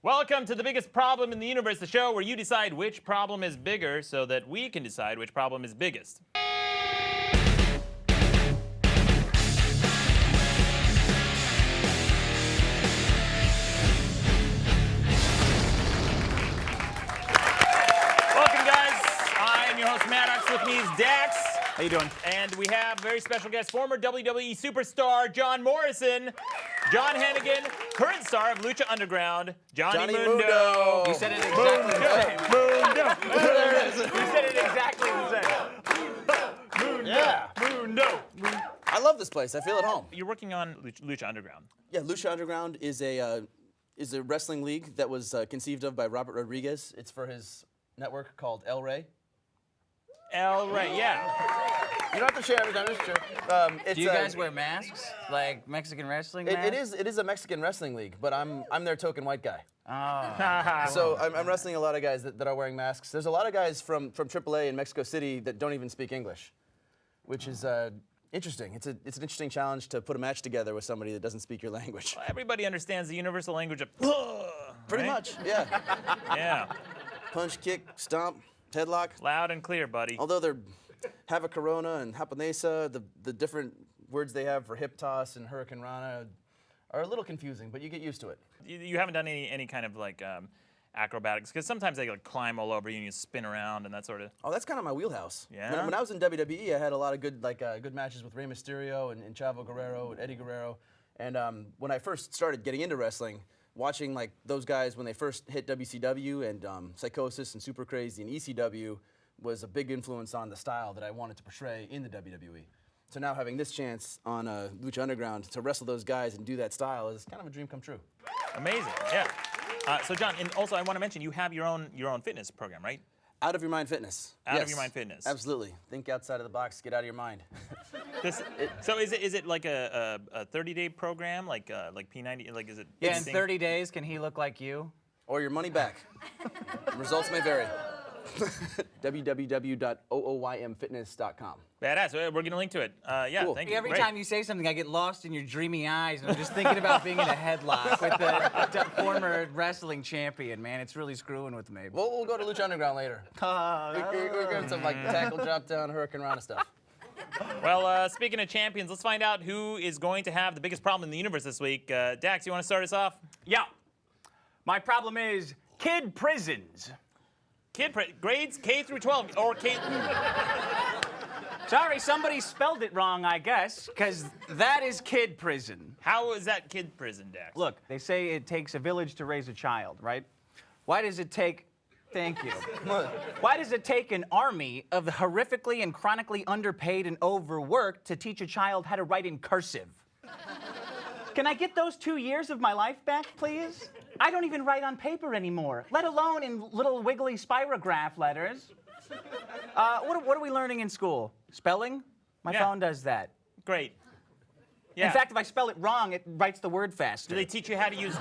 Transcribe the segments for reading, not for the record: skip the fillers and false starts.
Welcome to the biggest problem in the universe, the show where you decide which problem is bigger so that we can decide which problem is biggest. Welcome, guys. I am your host, Maddox. With me is Dax. How you doing? And we have very special guest, former WWE superstar John Morrison, John Hennigan, current star of Lucha Underground, Johnny Mundo. You said it exactly the same. Mundo. You said it exactly the same. Yeah. Mundo. I love this place. I feel at home. You're working on Lucha Underground. Yeah, Lucha Underground is a wrestling league that was conceived of by Robert Rodriguez. It's for his network called El Rey. El Rey, yeah. You don't have to share every time. It's true. Do you guys wear masks? Like Mexican wrestling masks? It is a Mexican wrestling league, but I'm their token white guy. Oh. So I'm wrestling a lot of guys that are wearing masks. There's a lot of guys from AAA in Mexico City that don't even speak English, which is interesting. It's an interesting challenge to put a match together with somebody that doesn't speak your language. Well, everybody understands the universal language of Pretty right? much, yeah. Yeah. Punch, kick, stomp, headlock. Loud and clear, buddy. Although they're have a Corona and Japonesa, the different words they have for hip toss and Hurricane Rana are a little confusing, but you get used to it. You haven't done any kind of like acrobatics, because sometimes they like climb all over you and you spin around and that sort of. Oh, that's kind of my wheelhouse. Yeah? When I was in WWE, I had a lot of good matches with Rey Mysterio and Chavo Guerrero and Eddie Guerrero. And when I first started getting into wrestling, watching like those guys when they first hit WCW and Psychosis and Super Crazy and ECW was a big influence on the style that I wanted to portray in the WWE. So now having this chance on Lucha Underground to wrestle those guys and do that style is kind of a dream come true. Amazing, yeah. So John, and also I want to mention you have your own fitness program, right? Out of Your Mind Fitness. Out Yes, of Your Mind Fitness. Absolutely. Think outside of the box. Get out of your mind. So is it like a 30-day program, like P90? Like is it? Yeah, in 30 days, can he look like you? Or your money back. Results may vary. www.ooymfitness.com. Badass. We're gonna link to it. Yeah, Cool. thank you. Every Great. time you say something, I get lost in your dreamy eyes, and I'm just thinking about being in a headlock with the former wrestling champion, man. It's really screwing with me. We'll go to Lucha Underground later. We're doing some like tackle, drop down, Hurricane Rana stuff. Well, speaking of champions, let's find out who is going to have the biggest problem in the universe this week. Dax, you want to start us off? Yeah. My problem is kid prisons. Grades K through 12 or K. Sorry, somebody spelled it wrong, I guess, because that is kid prison. How is that kid prison, Dax? Look, they say it takes a village to raise a child, right? Why does it take... Thank you. Why does it take an army of horrifically and chronically underpaid and overworked to teach a child how to write in cursive? Can I get those 2 years of my life back, please? I don't even write on paper anymore, let alone in little wiggly spirograph letters. What are we learning in school? Spelling? My phone does that. Great. Yeah. In fact, if I spell it wrong, it writes the word faster. do they teach you how to use?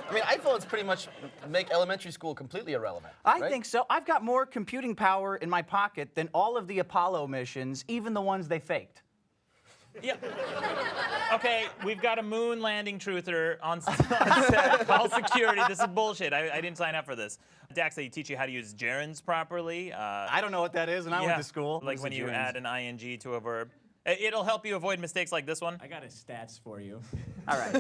I mean, iPhones pretty much make elementary school completely irrelevant. I right? think so. I've got more computing power in my pocket than all of the Apollo missions, even the ones they faked. Yeah. Okay, we've got a moon landing truther on set. Call security. This is bullshit. I didn't sign up for this. Dax, they teach you how to use gerunds properly. I don't know what that is, and I went to school. Like when you add an ing to a verb. It'll help you avoid mistakes like this one. I got his stats for you. All right.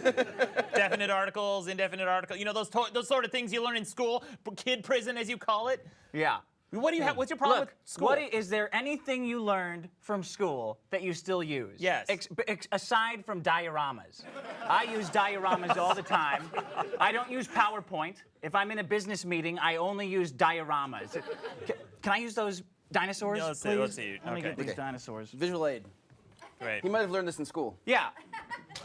Definite articles, indefinite articles. You know, those sort of things you learn in school, kid prison as you call it. Yeah. What do you have? What's your problem Look, with school? is there anything you learned from school that you still use? Yes. Aside from dioramas. I use dioramas all the time. I don't use PowerPoint. If I'm in a business meeting, I only use dioramas. Can I use those dinosaurs, Yeah, let's see, please? let's see. Let me Okay. get these Okay. dinosaurs. Visual aid. Great. He might have learned this in school. Yeah.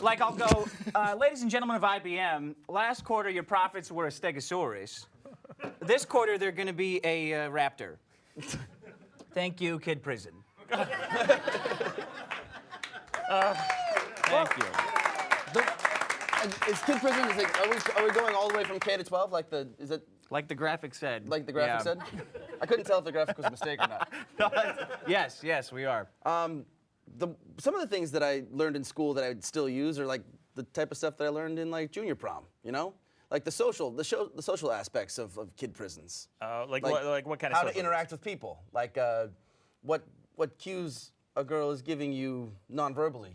Like I'll go, ladies and gentlemen of IBM, last quarter your profits were a stegosaurus. This quarter they're going to be a raptor. Thank you, kid prison. Thank you. Is kid prison? Is it, are we going all the way from K to 12? Is it Like the graphic said. like the graphic said? I couldn't tell if the graphic was a mistake or not. Yes, we are. Some of the things that I learned in school that I would still use are like the type of stuff that I learned in like junior prom. You know, like the social aspects of kid prisons. Like what kind of how to social interact with people, like what cues a girl is giving you non-verbally,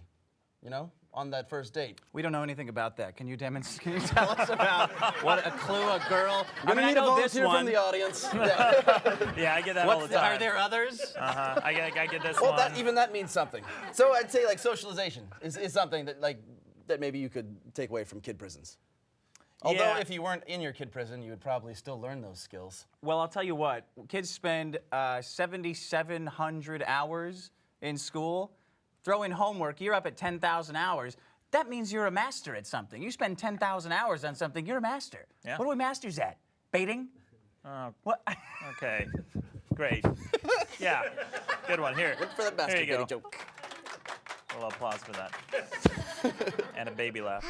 you know, on that first date. We don't know anything about that. Can you demonstrate? Can you tell us about what a clue a girl? I'm gonna need a volunteer from the audience. Yeah. Yeah, I get that all the time. Are there others? I get this Well, one. even that means something. So I'd say like socialization is something that maybe you could take away from kid prisons. Although Yeah. if you weren't in your kid prison, you would probably still learn those skills. Well, I'll tell you what. Kids spend 7,700 hours in school. Throw in homework, you're up at 10,000 hours. That means you're a master at something. You spend 10,000 hours on something, you're a master. Yeah. What are we masters at? Baiting? What? Okay, great. Yeah, good one. Here, Look for the here you go. basket joke. A little applause for that. And a baby laugh.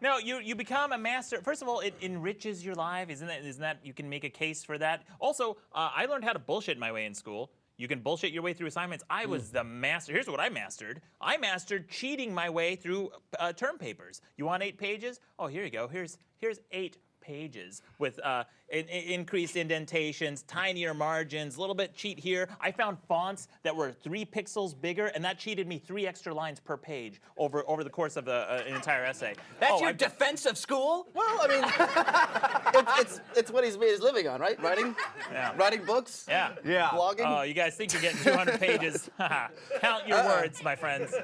No, you become a master. First of all, it enriches your life. Isn't that you can make a case for that? Also, I learned how to bullshit my way in school. You can bullshit your way through assignments. I was the master. Here's what I mastered. I mastered cheating my way through term papers. You want 8 pages? Oh, here you go. Here's 8 pages with increased indentations, tinier margins, a little bit cheat here. I found fonts that were 3 pixels bigger, and that cheated me 3 extra lines per page over the course of an entire essay. That's your defense of school? Well, I mean, it's what he's made his living on, right? Writing, Yeah. writing books, Yeah. Yeah. blogging. Oh, you guys think you're getting 200 pages? Count your words, my friends.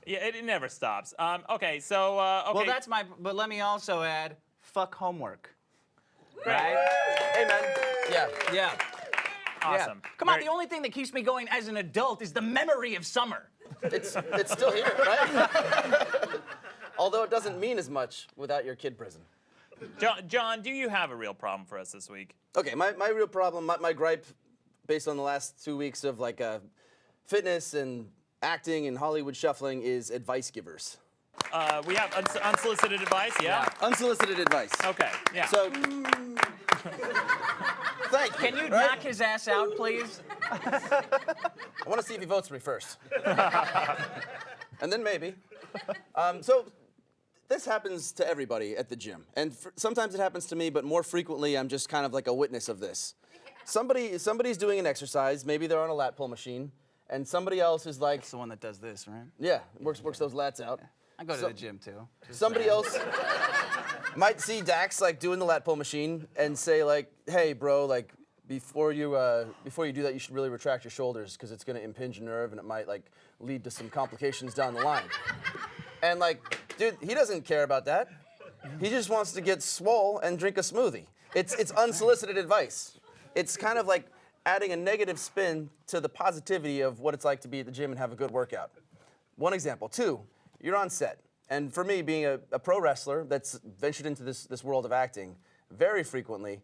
Yeah, it never stops. Okay, so okay. Well, that's my. But let me also add, fuck homework. Great. Right? Hey, man. Yeah. Yeah. Awesome. Yeah. Come on, Very- the only thing that keeps me going as an adult is the memory of summer. It's still here, right? Although it doesn't mean as much without your kid prison. John, do you have a real problem for us this week? Okay, my real problem, my gripe, based on the last 2 weeks of like fitness and acting and Hollywood shuffling, is advice givers. We have unsolicited advice, yeah? Unsolicited advice. Okay, yeah. So, thank you. Can you right? knock his ass out, please? I want to see if he votes for me first. And then maybe. So this happens to everybody at the gym. And sometimes it happens to me, but more frequently I'm just kind of like a witness of this. Somebody's doing an exercise, maybe they're on a lat pull machine, and somebody else is like, It's the one that does this, right? yeah, works those lats out. I go to the gym too. Somebody else might see Dax like doing the lat pull machine and say like, hey bro, like before you do that, you should really retract your shoulders because it's gonna impinge a nerve and it might like lead to some complications down the line. And like, dude, he doesn't care about that. He just wants to get swole and drink a smoothie. It's unsolicited advice. It's kind of like adding a negative spin to the positivity of what it's like to be at the gym and have a good workout. One example. 2, you're on set. And for me, being a pro wrestler that's ventured into this world of acting, very frequently,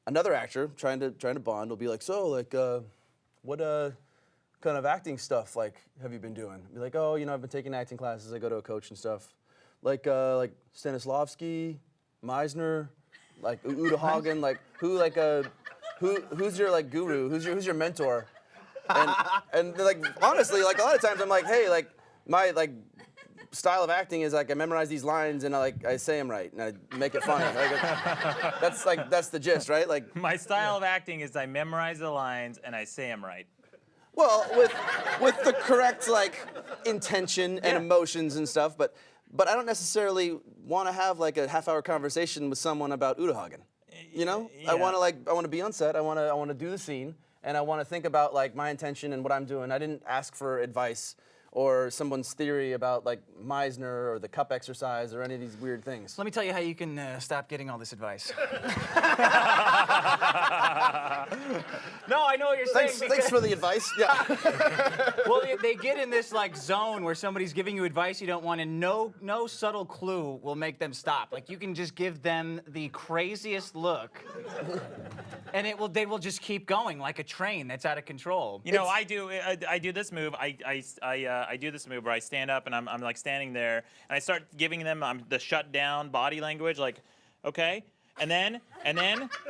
another actor trying to bond will be like, so like, what kind of acting stuff like have you been doing? Be like, oh, you know, I've been taking acting classes. I go to a coach and stuff. Like Stanislavski, Meisner, like Uta Hagen, like who's your like guru? Who's your mentor? And like honestly, like a lot of times I'm like, hey, like my like style of acting is like I memorize these lines and I say them right and I make it funny. That's the gist, right? Like My style of acting is I memorize the lines and I say them right. well, with the correct like intention and emotions and stuff, but I don't necessarily want to have like a half-hour conversation with someone about Udahagen. You know, Yeah. I want to be on set. I want to do the scene, and I want to think about like my intention and what I'm doing. I didn't ask for advice or someone's theory about like Meisner or the cup exercise or any of these weird things. Let me tell you how you can stop getting all this advice. No, I know what you're saying. Thanks for the advice. Yeah. Well, they get in this like zone where somebody's giving you advice you don't want, and no subtle clue will make them stop. Like you can just give them the craziest look, and they will just keep going like a train that's out of control. You know, I do this move. I do this move where I stand up and I'm like standing there and I start giving them the shut down body language, like, okay. and then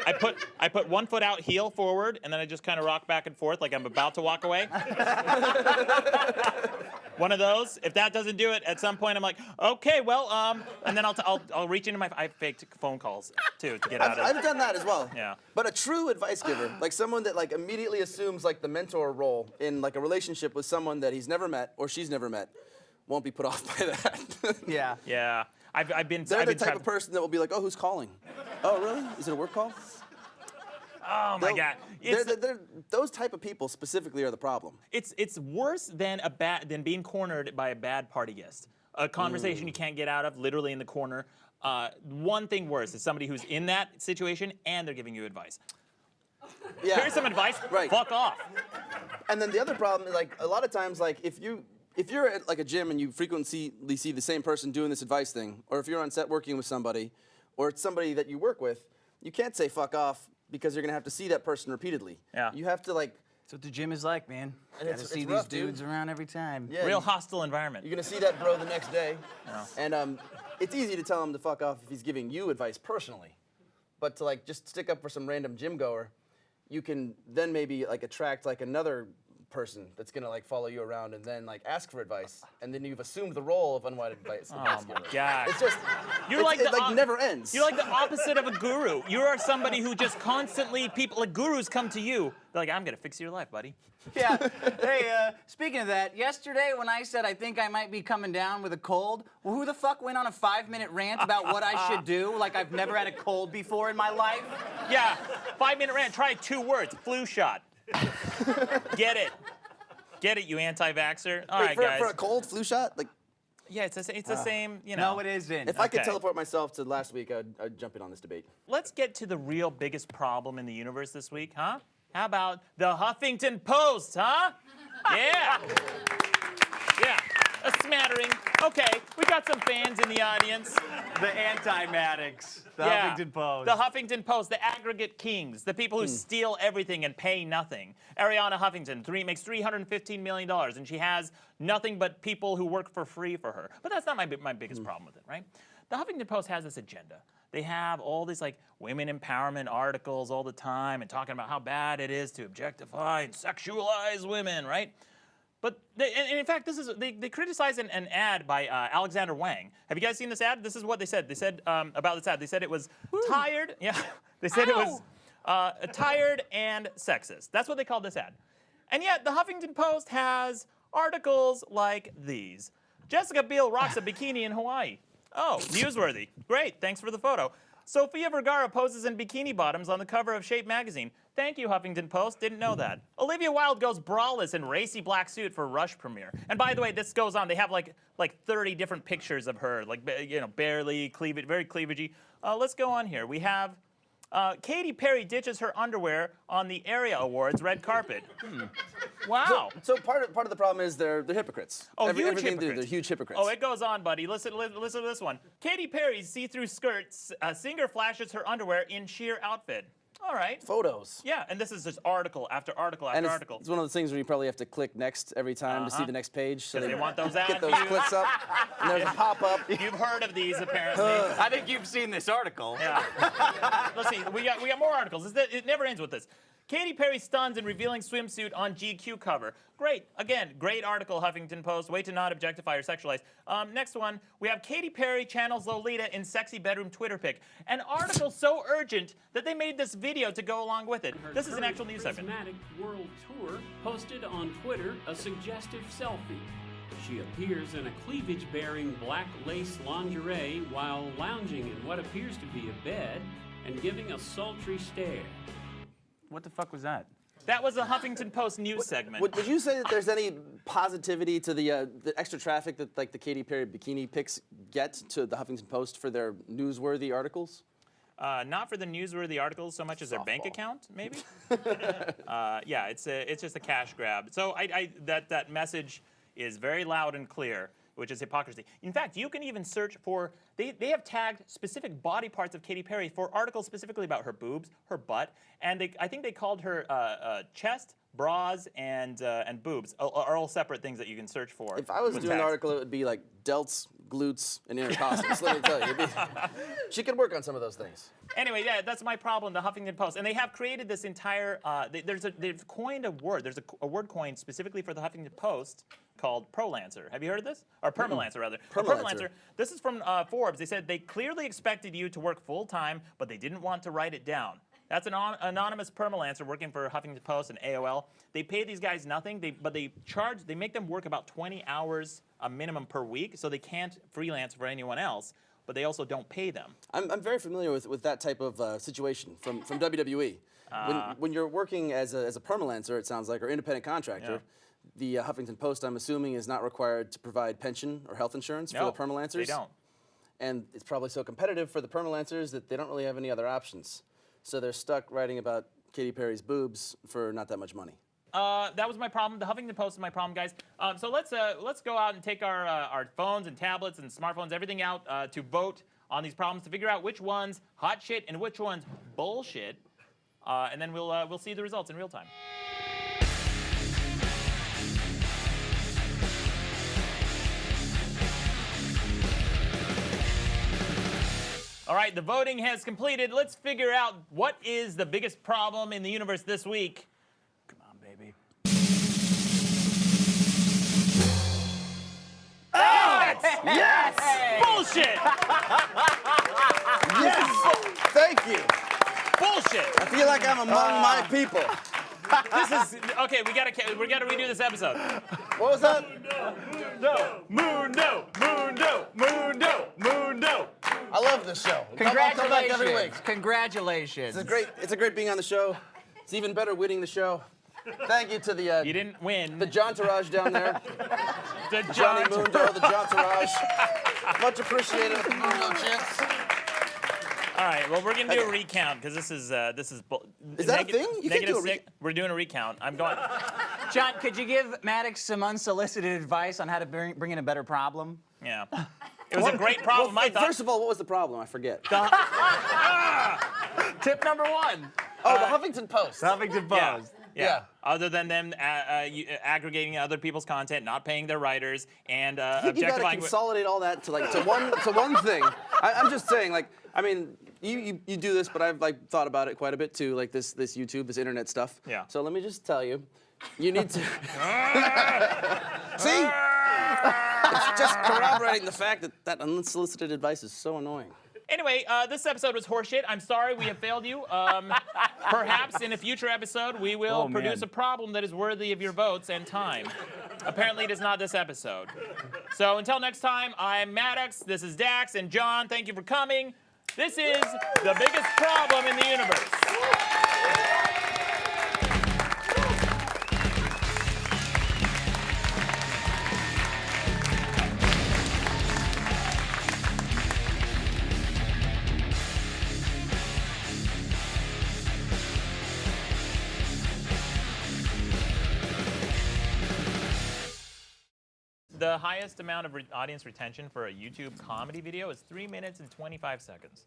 I put one foot out, heel forward, and then I just kind of rock back and forth like I'm about to walk away. One of those. If that doesn't do it, at some point I'm like, okay, well, and then I'll reach into my. I faked phone calls too to get out of. I've done that as well. Yeah. But a true advice giver, like someone that like immediately assumes like the mentor role in like a relationship with someone that he's never met or she's never met, won't be put off by that. Yeah. Yeah. I've been. They're I've the been type of person that will be like, oh, who's calling? Oh, really? Is it a work call? Oh my God. Those type of people specifically are the problem. It's worse than being cornered by a bad party guest. A conversation you can't get out of, literally in the corner. One thing worse is somebody who's in that situation and they're giving you advice. Yeah. Here's some advice. Right. Fuck off. And then the other problem is like a lot of times like if you're at like a gym and you frequently see the same person doing this advice thing, or if you're on set working with somebody, or it's somebody that you work with, you can't say fuck off because you're gonna have to see that person repeatedly. Yeah. You have to like. That's what the gym is like, man. Gotta It's see rough, these dude. dudes around every time. Yeah, Real hostile environment. You're gonna see that bro the next day, Yeah. and it's easy to tell him to fuck off if he's giving you advice personally, but to like just stick up for some random gym goer, you can then maybe like attract like another person that's gonna like follow you around and then like ask for advice, and then you've assumed the role of unwanted advice. Oh my God. It's just You're like it the like never ends. You're like the opposite of a guru. You are somebody who just constantly like gurus come to you. They're like, I'm gonna fix your life, buddy. Yeah. Hey, speaking of that, yesterday when I said I think I might be coming down with a cold, well, who the fuck went on a 5-minute rant about what I should do? Like I've never had a cold before in my life. Yeah, 5-minute rant. Try 2 words. Flu shot. Get it. Get it, you anti-vaxxer. All right, guys. For a cold flu shot, like Yeah, it's the same, you know. No, it isn't. if I could Okay. teleport myself to last week, I'd jump in on this debate. Let's get to the real biggest problem in the universe this week, huh? How about the Huffington Post, huh? Yeah. Yeah, a smattering. Okay, we got some fans in the audience. The anti-Maddox. The Yeah, Huffington Post. The Huffington Post, the aggregate kings, the people who steal everything and pay nothing. Ariana Huffington makes $315 million, and she has nothing but people who work for free for her. But that's not my biggest problem with it, right? The Huffington Post has this agenda. They have all these like women empowerment articles all the time and talking about how bad it is to objectify and sexualize women, right? But and in fact, they criticized an ad by Alexander Wang. Have you guys seen this ad? This is what they said. They said about this ad. They said it was tired. Yeah, they said it was tired and sexist. That's what they called this ad. And yet, the Huffington Post has articles like these: Jessica Biel rocks a bikini in Hawaii. Oh, newsworthy. Great. Thanks for the photo. Sofia Vergara poses in bikini bottoms on the cover of Shape magazine. Thank you, Huffington Post. Didn't know that. Olivia Wilde goes braless in racy black suit for Rush premiere. And by the way, this goes on. They have like 30 different pictures of her, like barely cleavage, very cleavagey. Let's go on here. We have Katy Perry ditches her underwear on the Area Awards red carpet. Wow. So part of the problem is they're hypocrites. Oh, huge everything they do, hypocrites. they're huge hypocrites. Oh, it goes on, buddy. Listen to this one. Katy Perry's see-through skirts. Singer flashes her underwear in sheer outfit. All right. Photos. Yeah, and this is just article after article after And article. it's one of those things where you probably have to click next every time to see the next page. So 'Cause they want those get ad those views. clicks up. And there's a pop-up. You've heard of these, apparently. I think you've seen this article. Yeah. Let's see. We got more articles. It never ends with this. Katy Perry stuns in revealing swimsuit on GQ cover. Great. Again, great article, Huffington Post. Way to not objectify or sexualize. Next one, we have Katy Perry channels Lolita in sexy bedroom Twitter pic. An article so urgent that they made this video to go along with it. This is an actual news segment. Charismatic World Tour posted on Twitter a suggestive selfie. She appears in a cleavage-bearing black lace lingerie while lounging in what appears to be a bed and giving a sultry stare. What the fuck was that? That was a Huffington Post news segment. Would you say that there's any positivity to the extra traffic that like the Katy Perry bikini pics get to the Huffington Post for their newsworthy articles? Not for the newsworthy articles so much as their bank Softball. account, maybe. Yeah, it's just a cash grab. So that message is very loud and clear, which is hypocrisy. In fact, you can even search for, they have tagged specific body parts of Katy Perry for articles specifically about her boobs, her butt, and I think they called her chest, bras, and boobs are all separate things that you can search for. If I was with doing an tags. article, it would be like Delts glutes, and intercostals. Let me tell you, she could work on some of those things. Anyway, yeah, that's my problem, the Huffington Post. And they have created this entire, they've coined a word. There's a word coined specifically for the Huffington Post called Prolancer. Have you heard of this? Or Permalancer, rather. Permalancer. This is from Forbes. They said they clearly expected you to work full-time, but they didn't want to write it down. That's an anonymous permalancer working for Huffington Post and AOL. They pay these guys nothing, but they make them work about 20 hours a minimum per week, so they can't freelance for anyone else, but they also don't pay them. I'm very familiar with that type of situation from WWE. When you're working as a permalancer, it sounds like, or independent contractor, the Huffington Post, I'm assuming, is not required to provide pension or health insurance for the permalancers. They don't. And it's probably so competitive for the permalancers that they don't really have any other options. So they're stuck writing about Katy Perry's boobs for not that much money. That was my problem. The Huffington Post is my problem, guys. So let's go out and take our phones and tablets and smartphones, everything out to vote on these problems to figure out which one's hot shit and which one's bullshit, and then we'll see the results in real time. All right, the voting has completed. Let's figure out what is the biggest problem in the universe this week. Come on, baby. Alex! Yes! Bullshit! Yes! Thank you. Bullshit! I feel like I'm among my people. This is okay. We gotta redo this episode. What was that? Mundo. I love this show. I'll come back every week. Congratulations. It's a great being on the show. It's even better winning the show. Thank you to the You didn't win. the Jontourage down there. The Johnny Mundo, the Jontourage. Much appreciated. Mundo chance. All right. Well, we're gonna do a recount because this is. Is that a thing? You can do a -6. We're doing a recount. I'm going. John, could you give Maddox some unsolicited advice on how to bring in a better problem? Yeah. It was a great problem. I thought. First of all, what was the problem? I forget. Tip number 1. Oh, the Huffington Post. Huffington Yeah. Post. Yeah. Other than them aggregating other people's content, not paying their writers, and You gotta objectifying. consolidate all that to one thing. I'm just saying, like, I mean, you do this, but I've thought about it quite a bit too, like this YouTube, this internet stuff. Yeah. So let me just tell you, you need to see. It's just corroborating the fact that unsolicited advice is so annoying. Anyway, this episode was horseshit. I'm sorry we have failed you. Perhaps in a future episode we will produce a problem that is worthy of your votes and time. Apparently it is not this episode. So until next time, I'm Maddox, this is Dax, and John, thank you for coming. This is the biggest problem in the universe. The highest amount of audience retention for a YouTube comedy video is 3 minutes and 25 seconds.